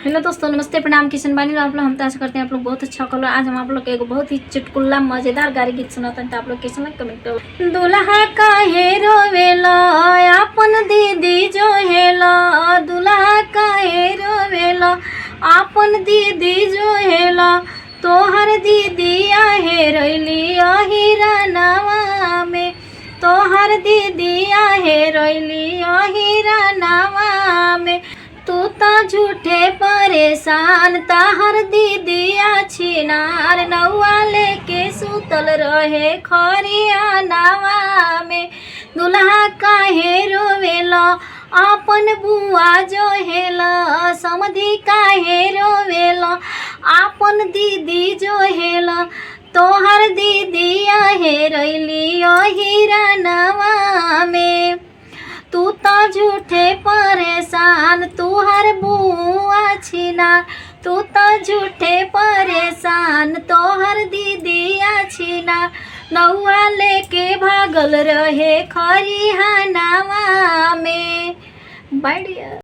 Hello दोस्तों, नमस्ते, प्रणाम। किशन बानी आप लोग हम तो आशा करते हैं आप लोग बहुत अच्छा करो। आज हम आप लोग एक बहुत ही चुटकुला मजेदार गारी गीत सुनाते हैं, तो आप लोग कैसे लगे कमेंट करो। दूल्हा काहे रोवेला अपन दीदी जो हेला, दूल्हा काहे रोवेला अपन दीदी जो हेला, तोहर दीदी आहे रैली हिरानावा में, तोहर दीदी आहे रैली हिरानावा में। तू तो झूठे परेशान, ताहर दीदिया छिनार, नौआ लेके सुतल रहे खरियानावा में। दूल्हा काहे रोवेला अपन बुआ जो हेला, समधी काहे रोवेला अपन दीदी जो हेला, तोहर दीदिया हे रैली हिरानावा में। तू तो झूठे परेशान, तुहर बुआ छिना, तू तो झूठे परेशान, तोहर दीदिया छिना, नौआ लेके भागल रहे खरिहानावा में। बढ़िया।